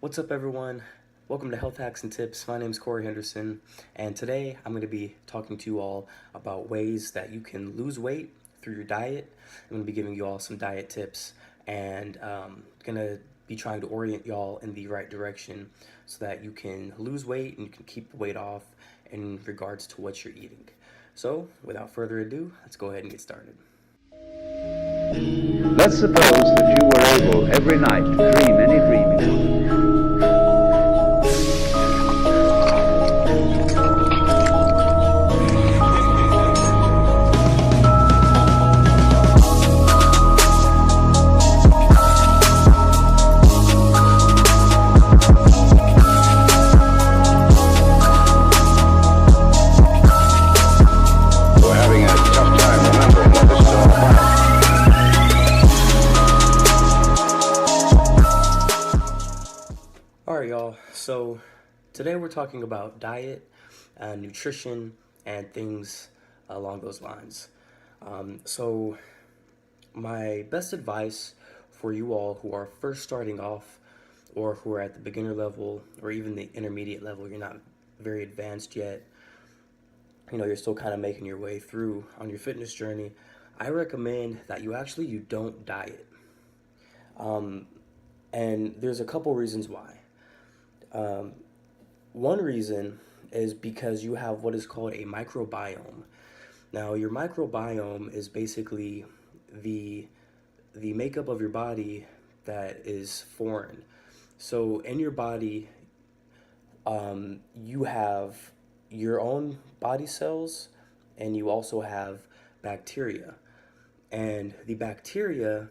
What's up, everyone? Welcome to Health Hacks and Tips. My name is Corey Henderson, and today I'm going to be talking to you all about ways that you can lose weight through your diet. I'm going to be giving you all some diet tips and going to be trying to orient y'all in the right direction so that you can lose weight and you can keep the weight off in regards to what you're eating. So, without further ado, let's go ahead and get started. Let's suppose that you were able every night to dream any dream you wanted. We're having a tough time remembering what this is all about. Alright, y'all, so today we're talking about diet, nutrition, and things along those lines. So my best advice for you all who are first starting off or who are at the beginner level or even the intermediate level, you're not very advanced yet, you're still kind of making your way through on your fitness journey, I recommend that you don't diet. And there's a couple reasons why. One reason is because you have what is called a microbiome. Now, your microbiome is basically the makeup of your body that is foreign. So in your body, you have your own body cells and you also have bacteria. And the bacteria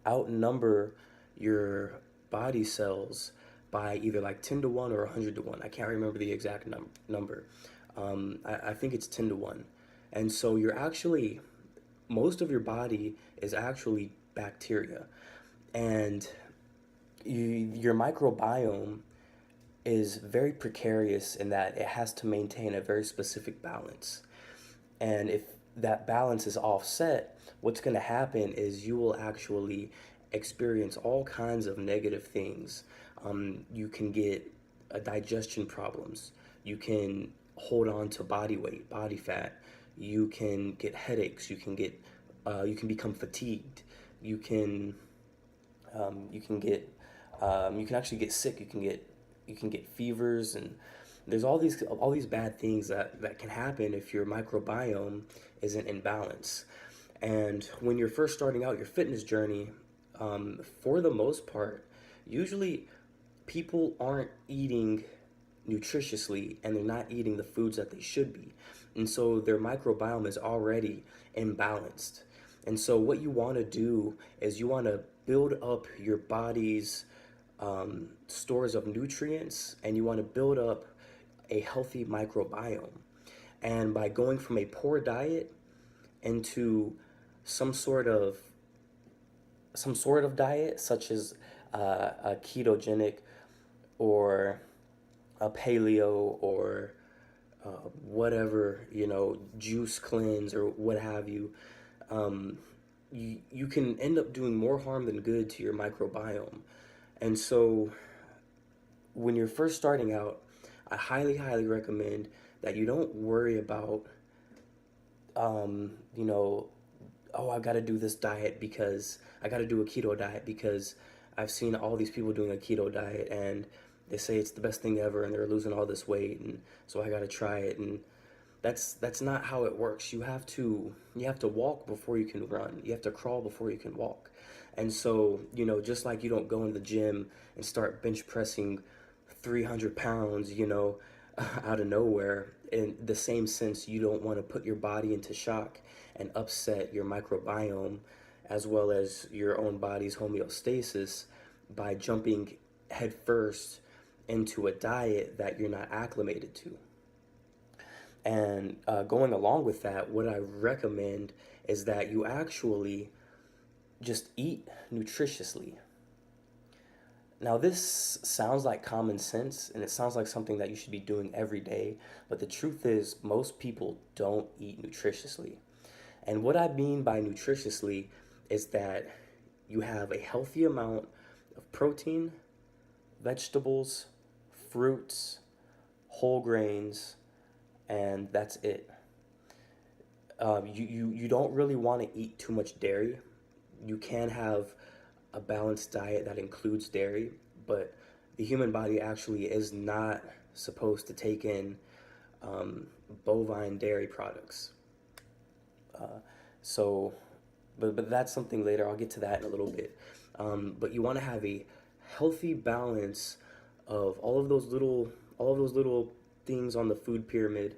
outnumber your body cells by either like 10 to 1 or 100 to 1. I can't remember the exact number. I think it's 10 to 1. And so most of your body is actually bacteria. And your microbiome is very precarious in that it has to maintain a very specific balance. And if that balance is offset, what's going to happen is you will actually experience all kinds of negative things. You can get digestion problems. You can hold on to body weight, body fat. You can get headaches. You can become fatigued. You can actually get sick. You can get fevers, and there's all these bad things that can happen if your microbiome isn't in balance. And when you're first starting out your fitness journey, for the most part, usually people aren't eating nutritiously and they're not eating the foods that they should be. And so their microbiome is already imbalanced. And so what you want to do is you want to build up your body's stores of nutrients, and you want to build up a healthy microbiome. And by going from a poor diet into some sort of diet, such as a ketogenic or a paleo or whatever, juice cleanse or what have you, you can end up doing more harm than good to your microbiome. And so when you're first starting out, I highly, highly recommend that you don't worry about, oh, I got to do this diet because I got to do a keto diet because I've seen all these people doing a keto diet and they say it's the best thing ever and they're losing all this weight, and so I got to try it. And that's not how it works. You have to walk before you can run. You have to crawl before you can walk. And so, just like you don't go in the gym and start bench pressing 300 pounds, out of nowhere, in the same sense, you don't want to put your body into shock and upset your microbiome as well as your own body's homeostasis by jumping headfirst into a diet that you're not acclimated to. And going along with that, what I recommend is that you actually just eat nutritiously. Now, this sounds like common sense, and it sounds like something that you should be doing every day, but the truth is most people don't eat nutritiously. And what I mean by nutritiously is that you have a healthy amount of protein, vegetables, fruits, whole grains, and that's it. You don't really want to eat too much dairy. You can have a balanced diet that includes dairy, but the human body actually is not supposed to take in um, bovine dairy products. So, but that's something later. I'll get to that in a little bit. But you want to have a healthy balance of all of those little things on the food pyramid,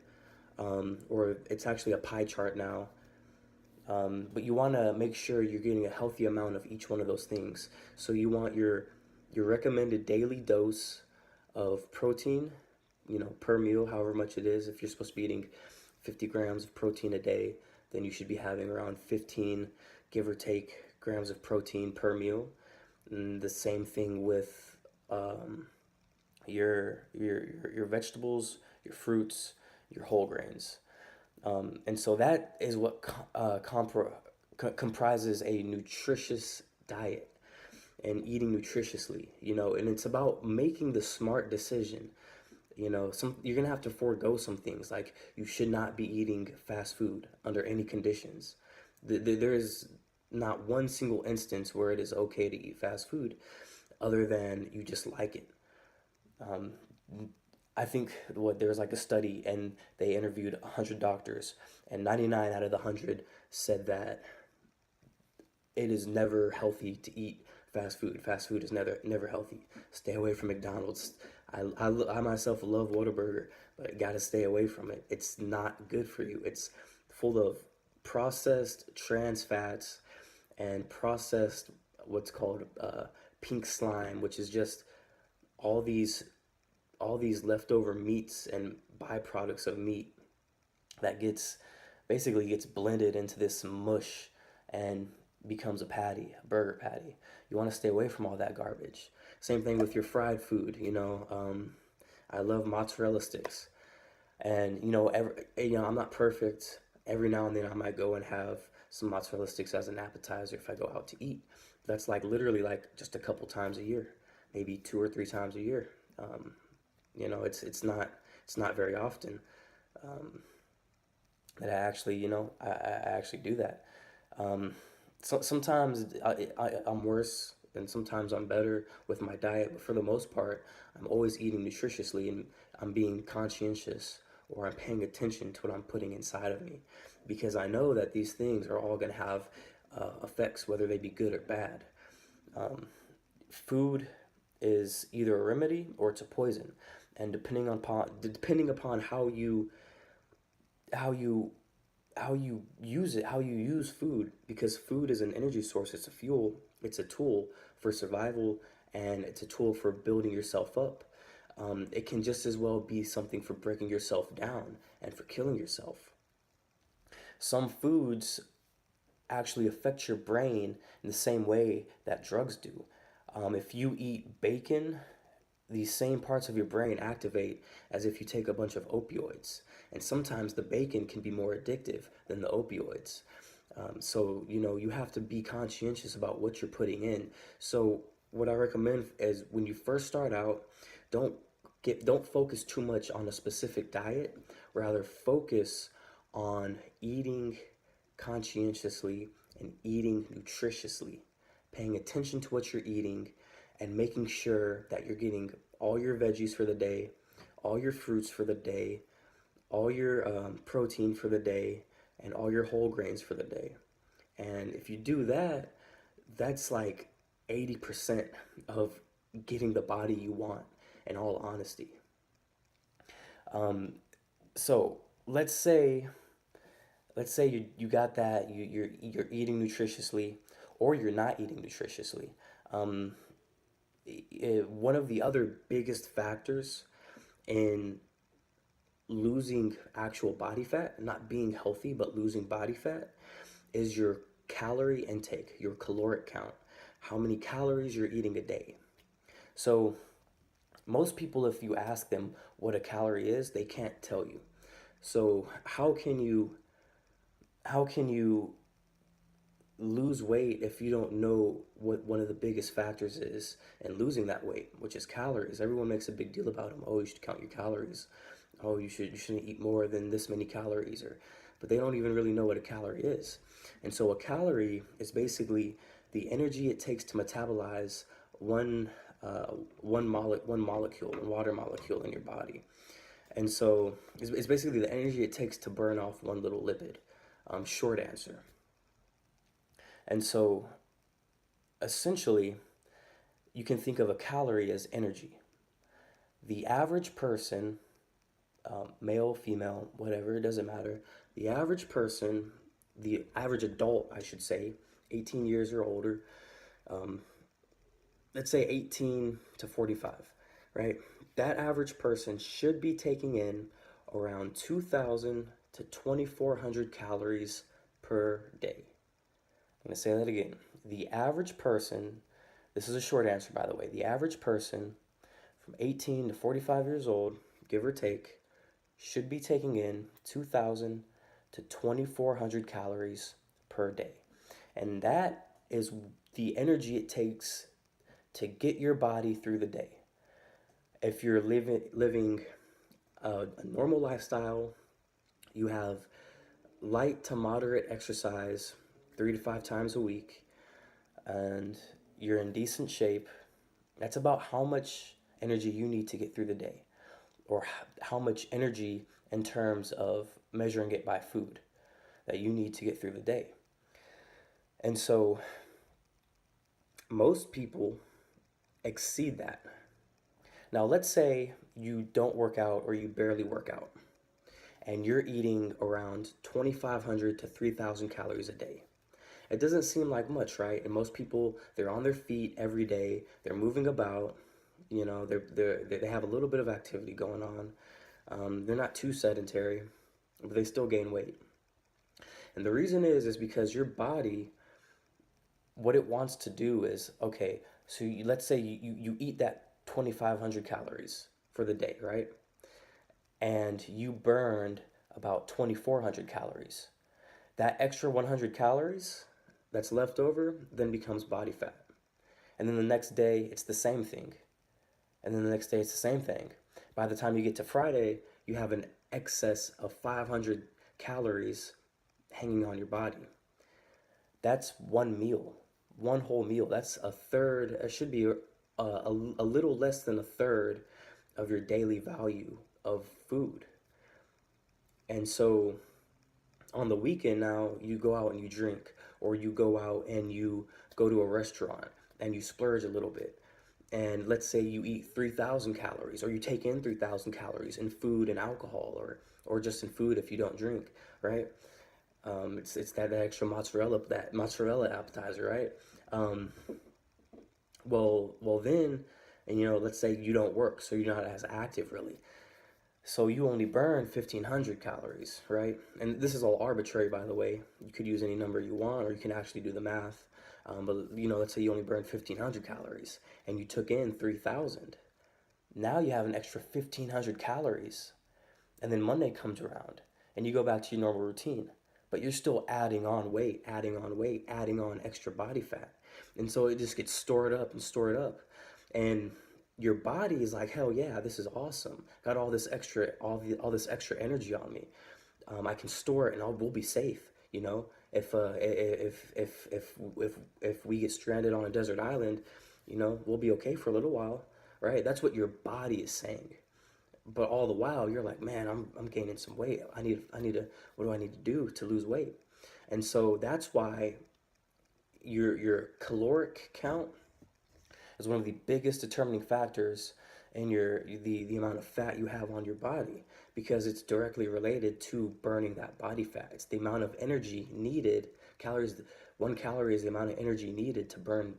or it's actually a pie chart now. But you want to make sure you're getting a healthy amount of each one of those things. So you want your recommended daily dose of protein, per meal, however much it is. If you're supposed to be eating 50 grams of protein a day, then you should be having around 15, give or take, grams of protein per meal. And the same thing with your vegetables, your fruits, your whole grains. And so that is what comprises a nutritious diet and eating nutritiously, and it's about making the smart decision. Some you're gonna have to forego some things, like you should not be eating fast food under any conditions. There is not one single instance where it is okay to eat fast food other than you just like it. Um, I think there was like a study and they interviewed 100 doctors, and 99 out of the 100 said that it is never healthy to eat fast food. Fast food is never healthy. Stay away from McDonald's. I myself love Whataburger, but gotta stay away from it. It's not good for you. It's full of processed trans fats and processed what's called pink slime, which is just all these all these leftover meats and byproducts of meat that gets blended into this mush and becomes a patty, a burger patty. You want to stay away from all that garbage. Same thing with your fried food. I love mozzarella sticks, and I'm not perfect. Every now and then I might go and have some mozzarella sticks as an appetizer if I go out to eat. That's like literally like just a couple times a year, maybe 2 or 3 times a year. Um, it's not very often that I actually do that. Um, Sometimes I'm worse and sometimes I'm better with my diet, but for the most part, I'm always eating nutritiously and I'm being conscientious, or I'm paying attention to what I'm putting inside of me, because I know that these things are all going to have effects, whether they be good or bad. Um, Food is either a remedy or it's a poison, and depending upon how you how you use it, how you use food, because food is an energy source, it's a fuel, it's a tool for survival, and it's a tool for building yourself up. It can just as well be something for breaking yourself down and for killing yourself. Some foods actually affect your brain in the same way that drugs do. If you eat bacon, these same parts of your brain activate as if you take a bunch of opioids. And sometimes the bacon can be more addictive than the opioids. So, you have to be conscientious about what you're putting in. So, what I recommend is when you first start out, don't don't focus too much on a specific diet. Rather, focus on eating conscientiously and eating nutritiously, paying attention to what you're eating and making sure that you're getting all your veggies for the day, all your fruits for the day, all your protein for the day, and all your whole grains for the day. And if you do that, that's like 80% of getting the body you want, in all honesty. Um, so let's say you got that, you're eating nutritiously, or you're not eating nutritiously. Um, One of the other biggest factors in losing actual body fat, not being healthy, but losing body fat, is your calorie intake, your caloric count, how many calories you're eating a day. So, most people, if you ask them what a calorie is, they can't tell you. So, how can you lose weight if you don't know what one of the biggest factors is in losing that weight, which is calories. Everyone makes a big deal about them. Oh, you should count your calories. Oh, you shouldn't eat more than this many calories, or but they don't even really know what a calorie is. And so a calorie is basically the energy it takes to metabolize one one molecule, one water molecule in your body. And so it's basically the energy it takes to burn off one little lipid. Short answer. And so essentially, you can think of a calorie as energy. The average person, male, female, whatever, it doesn't matter. The average person, the average adult, I should say, 18 years or older, let's say 18 to 45, right? That average person should be taking in around 2,000 to 2,400 calories per day. I'm going to say that again. The average person, this is a short answer by the way, the average person from 18 to 45 years old, give or take, should be taking in 2,000 to 2,400 calories per day. And that is the energy it takes to get your body through the day. If you're living a normal lifestyle, you have light to moderate exercise 3 to 5 times a week, and you're in decent shape, that's about how much energy you need to get through the day, or how much energy in terms of measuring it by food that you need to get through the day. And so most people exceed that. Now, let's say you don't work out or you barely work out, and you're eating around 2,500 to 3,000 calories a day. It doesn't seem like much, right? And most people, they're on their feet every day, they're moving about, you know, they have a little bit of activity going on. They're not too sedentary, but they still gain weight. And the reason is because your body, what it wants to do is, okay, so let's say you eat that 2,500 calories for the day, right? And you burned about 2,400 calories. That extra 100 calories that's left over then becomes body fat. And then the next day, it's the same thing. And then the next day, it's the same thing. By the time you get to Friday, you have an excess of 500 calories hanging on your body. That's one meal, one whole meal. That's a third, it should be a little less than a third of your daily value of food. And so on the weekend now, you go out and you drink, or you go out and you go to a restaurant and you splurge a little bit. And let's say you eat 3,000 calories, or you take in 3,000 calories in food and alcohol, or just in food if you don't drink, right? It's that extra mozzarella appetizer, right? Well then, and you know, let's say you don't work, so you're not as active really. So you only burn 1,500 calories, right? And this is all arbitrary, by the way. You could use any number you want, or you can actually do the math. But you know, let's say you only burned 1,500 calories, and you took in 3,000. Now you have an extra 1,500 calories, and then Monday comes around, and you go back to your normal routine. But you're still adding on weight, adding on weight, adding on extra body fat, and so it just gets stored up and stored up, and your body is like, hell yeah, this is awesome. Got all this extra, all this extra energy on me. I can store it, and we'll be safe. You know, if we get stranded on a desert island, you know, we'll be okay for a little while, right? That's what your body is saying. But all the while, you're like, man, I'm gaining some weight. I need to. What do I need to do to lose weight? And so that's why your caloric count is one of the biggest determining factors in the amount of fat you have on your body, because it's directly related to burning that body fat. It's the amount of energy needed. Calories, 1 calorie is the amount of energy needed to burn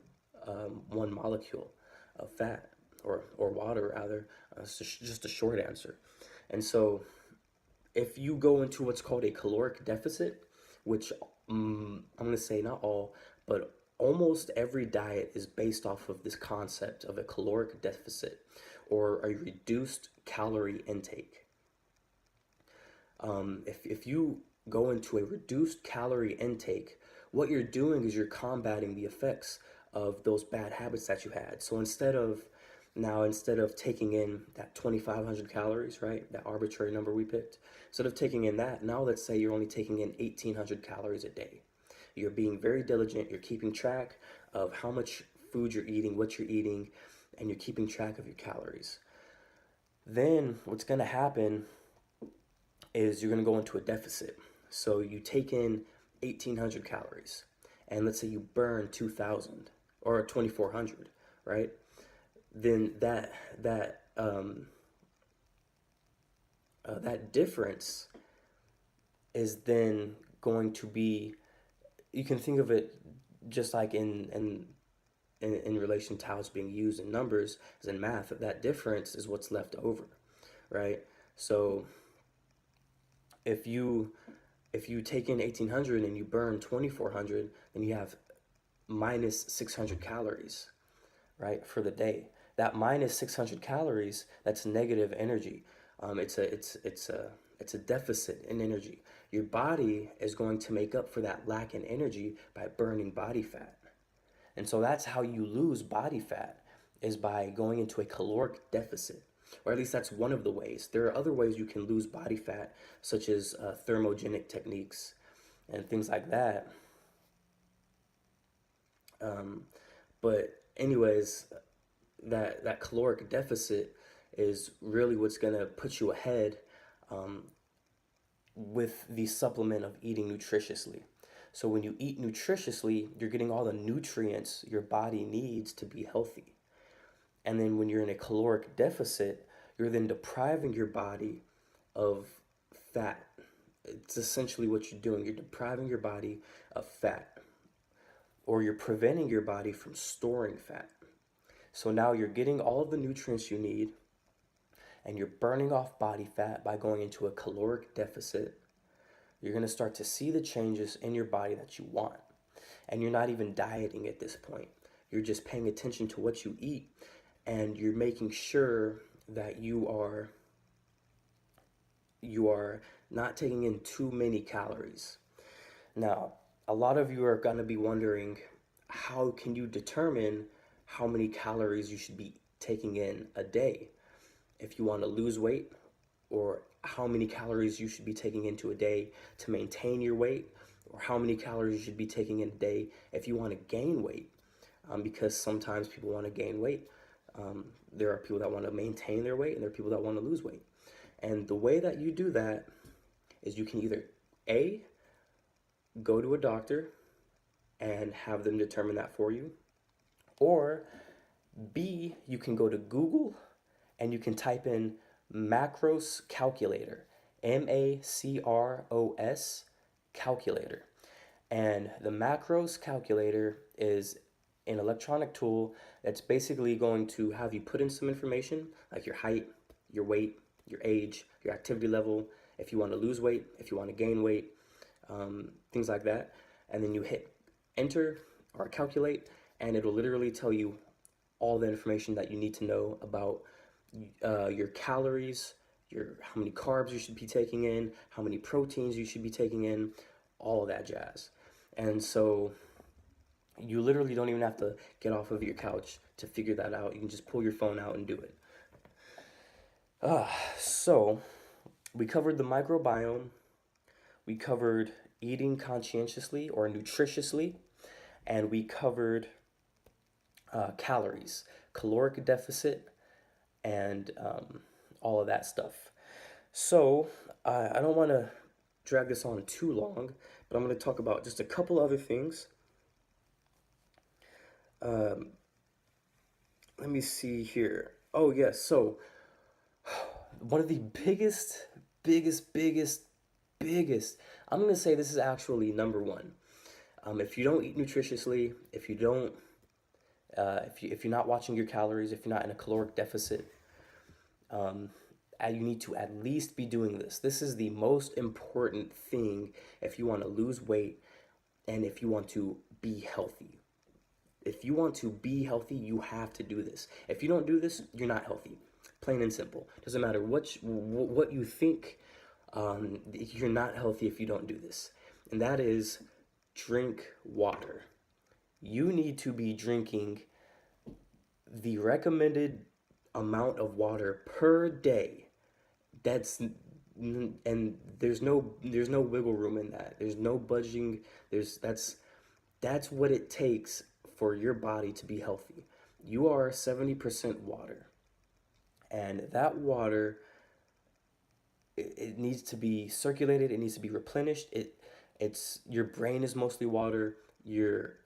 one molecule of fat, or water rather. It's just a short answer. And so if you go into what's called a caloric deficit, which I'm going to say not all, but almost every diet is based off of this concept of a caloric deficit, or a reduced calorie intake. If you go into a reduced calorie intake, what you're doing is you're combating the effects of those bad habits that you had. So instead of taking in that 2,500 calories, right, that arbitrary number we picked, instead of taking in that, now let's say you're only taking in 1,800 calories a day. You're being very diligent. You're keeping track of how much food you're eating, what you're eating, and you're keeping track of your calories. Then what's going to happen is you're going to go into a deficit. So you take in 1,800 calories, and let's say you burn 2,000 or 2,400, right? Then that difference is then going to be, you can think of it just like in relation to how it's being used in numbers, as in math, that difference is what's left over, right? So if you take in 1,800 and you burn 2,400, then you have minus 600 calories, right, for the day. That minus 600 calories, that's negative energy. It's a deficit in energy. Your body is going to make up for that lack in energy by burning body fat. And so that's how you lose body fat, is by going into a caloric deficit. Or at least that's one of the ways. There are other ways you can lose body fat, such as thermogenic techniques and things like that. But anyways, that caloric deficit is really what's going to put you ahead with the supplement of eating nutritiously. So when you eat nutritiously, you're getting all the nutrients your body needs to be healthy. And then when you're in a caloric deficit, you're then depriving your body of fat. It's essentially what you're doing. You're depriving your body of fat, or you're preventing your body from storing fat. So now you're getting all of the nutrients you need, and you're burning off body fat by going into a caloric deficit. You're going to start to see the changes in your body that you want. And you're not even dieting at this point. You're just paying attention to what you eat, and you're making sure that you are not taking in too many calories. Now, a lot of you are going to be wondering, how can you determine how many calories you should be taking in a day if you want to lose weight, or how many calories you should be taking into a day to maintain your weight, or how many calories you should be taking in a day if you want to gain weight, because sometimes people want to gain weight. There are people that want to maintain their weight, and there are people that want to lose weight. And the way that you do that is you can either A, go to a doctor and have them determine that for you, or B, you can go to Google and you can type in macros calculator, MACROS calculator. And the macros calculator is an electronic tool that's basically going to have you put in some information like your height, your weight, your age, your activity level, if you want to lose weight, if you want to gain weight, things like that. And then you hit enter or calculate, and it'll literally tell you all the information that you need to know about your calories, how many carbs you should be taking in, how many proteins you should be taking in, all of that jazz. And so you literally don't even have to get off of your couch to figure that out. You can just pull your phone out and do it. So we covered the microbiome. We covered eating conscientiously or nutritiously. And we covered calories, caloric deficit, and all of that stuff. So I don't want to drag this on too long, but I'm going to talk about just a couple other things. Let me see here. Oh, yes. So one of the biggest, I'm going to say this is actually number one. If you don't eat nutritiously, if you don't, if you're not watching your calories, if you're not in a caloric deficit, you need to at least be doing this. This is the most important thing if you want to lose weight and if you want to be healthy. If you want to be healthy, you have to do this. If you don't do this, you're not healthy. Plain and simple. Doesn't matter what you think, you're not healthy if you don't do this. And that is drink water. You need to be drinking the recommended amount of water per day. That's and there's no wiggle room in that. There's no budging. That's what it takes for your body to be healthy. You are 70% water, and that water, it needs to be circulated, it needs to be replenished. It's your brain is mostly water, your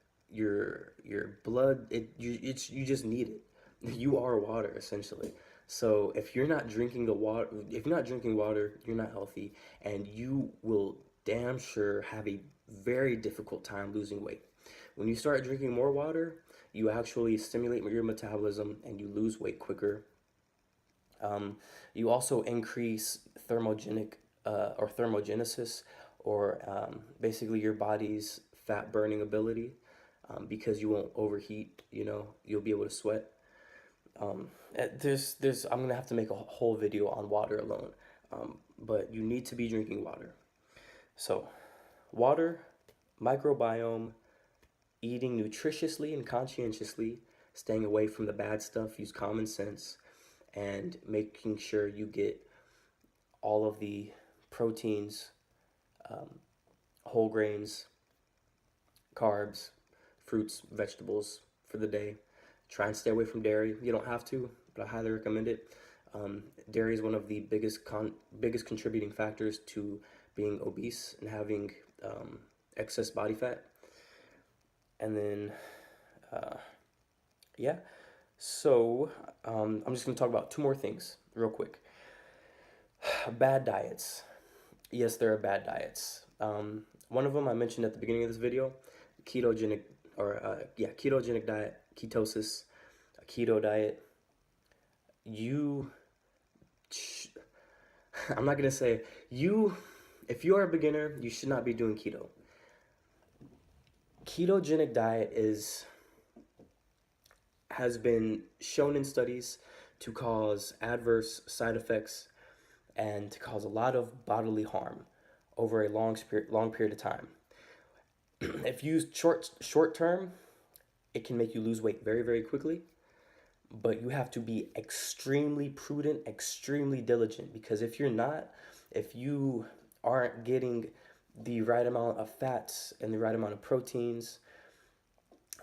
blood, you just need it. You are water essentially. So if you're not drinking water, you're not healthy, and you will damn sure have a very difficult time losing weight. When you start drinking more water, you actually stimulate your metabolism and you lose weight quicker. You also increase thermogenesis, or basically your body's fat burning ability, because you won't overheat. You'll be able to sweat. I'm gonna have to make a whole video on water alone, but you need to be drinking water. So, water, microbiome, eating nutritiously and conscientiously, staying away from the bad stuff, use common sense, and making sure you get all of the proteins, whole grains, carbs, fruits, vegetables for the day. Try and stay away from dairy. You don't have to, but I highly recommend it. Dairy is one of the biggest contributing factors to being obese and having excess body fat. And then, yeah. So I'm just gonna talk about two more things real quick. Bad diets. Yes, there are bad diets. One of them I mentioned at the beginning of this video, ketogenic ketogenic diet, ketosis, a keto diet. I'm not gonna say you. If you are a beginner, you should not be doing keto. Ketogenic diet has been shown in studies to cause adverse side effects and to cause a lot of bodily harm over a long period of time. If used short term, it can make you lose weight very, very quickly, but you have to be extremely prudent, extremely diligent, because if you aren't getting the right amount of fats and the right amount of proteins,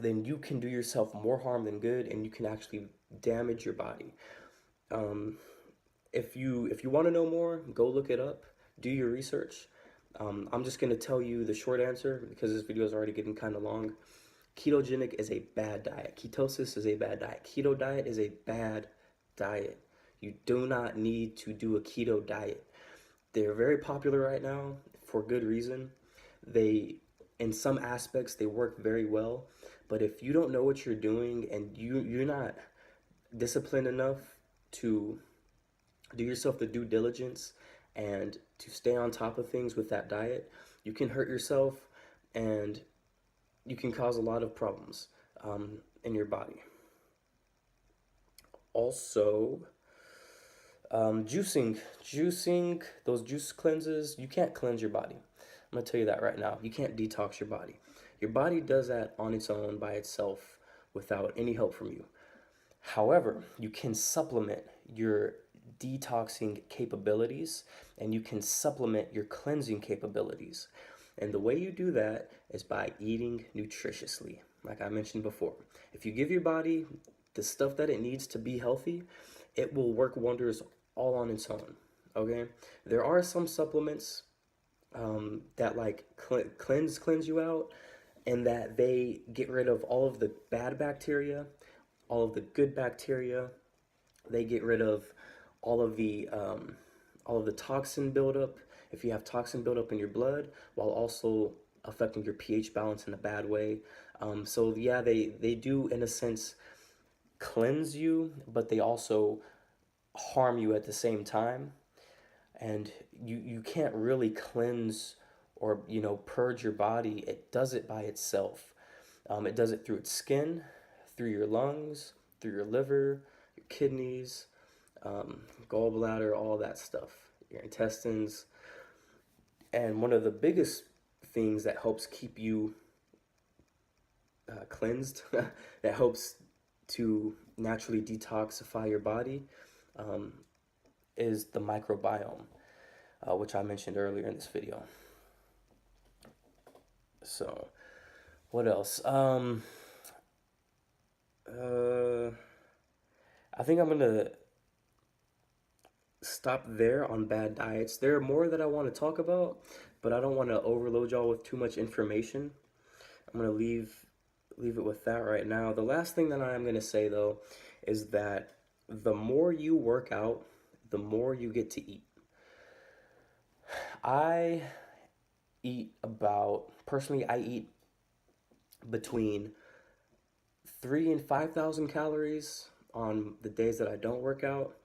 then you can do yourself more harm than good, and you can actually damage your body. If you want to know more, go look it up, do your research. I'm just gonna tell you the short answer because this video is already getting kind of long. Ketogenic is a bad diet. Ketosis is a bad diet. Keto diet is a bad diet. You do not need to do a keto diet. They're very popular right now for good reason. In some aspects, they work very well. But if you don't know what you're doing and you're not disciplined enough to do yourself the due diligence and to stay on top of things with that diet, you can hurt yourself and you can cause a lot of problems in your body. Also, juicing, those juice cleanses, you can't cleanse your body. I'm gonna tell you that right now. You can't detox your body. Your body does that on its own by itself without any help from you. However, you can supplement your detoxing capabilities and you can supplement your cleansing capabilities. And the way you do that is by eating nutritiously, like I mentioned before. If you give your body the stuff that it needs to be healthy, it will work wonders all on its own, okay? There are some supplements that like cleanse you out, and that they get rid of all of the bad bacteria, all of the good bacteria. They get rid of all of the toxin buildup, if you have toxin buildup in your blood, while also affecting your pH balance in a bad way. So yeah, they do in a sense cleanse you, but they also harm you at the same time. And you can't really cleanse or purge your body. It does it by itself. It does it through its skin, through your lungs, through your liver, your kidneys, gallbladder, all that stuff, your intestines. And one of the biggest things that helps keep you cleansed, that helps to naturally detoxify your body, is the microbiome, which I mentioned earlier in this video. So, what else? I think I'm gonna stop there on bad diets. There are more that I want to talk about, but I don't want to overload y'all with too much information. I'm gonna leave it with that right now. The last thing that I am gonna say though is that the more you work out, the more you get to eat. I eat between 3,000 and 5,000 calories on the days that I don't work out,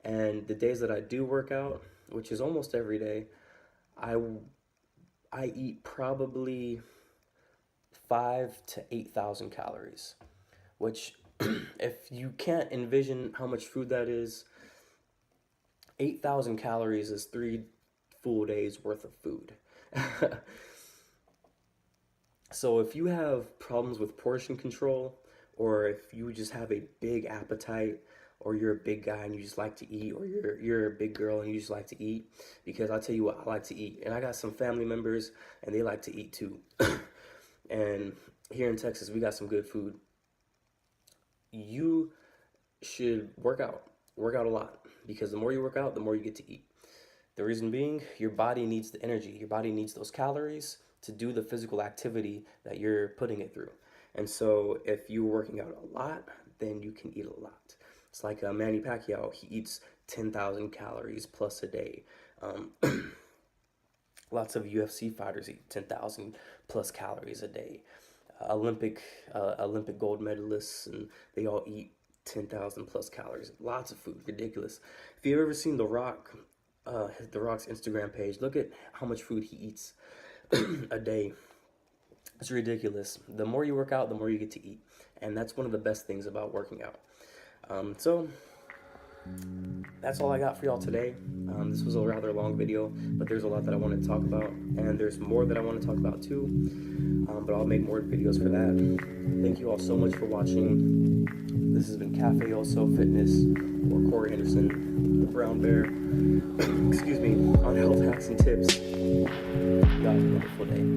and the days that I do work out, which is almost every day, I eat probably 5,000 to 8,000 calories, which if you can't envision how much food that is, 8,000 calories is 3 full days worth of food. So if you have problems with portion control, or if you just have a big appetite, or you're a big guy and you just like to eat, or you're a big girl and you just like to eat, because I'll tell you what, I like to eat, and I got some family members and they like to eat too. And here in Texas, we got some good food. You should work out a lot, because the more you work out, the more you get to eat. The reason being, your body needs the energy, your body needs those calories to do the physical activity that you're putting it through. And so if you're working out a lot, then you can eat a lot. It's like Manny Pacquiao, he eats 10,000 calories plus a day. Lots of UFC fighters eat 10,000 plus calories a day. Olympic gold medalists, and they all eat 10,000 plus calories. Lots of food, ridiculous. If you've ever seen The Rock's Instagram page, look at how much food he eats a day. It's ridiculous. The more you work out, the more you get to eat, and that's one of the best things about working out. So that's all I got for y'all today. This was a rather long video, but there's a lot that I want to talk about, and there's more that I want to talk about too, but I'll make more videos for that. Thank you all so much for watching. This has been Cafe Oso Fitness, or Corey Henderson, the Brown Bear, excuse me, on health hacks and tips. Y'all have a wonderful day.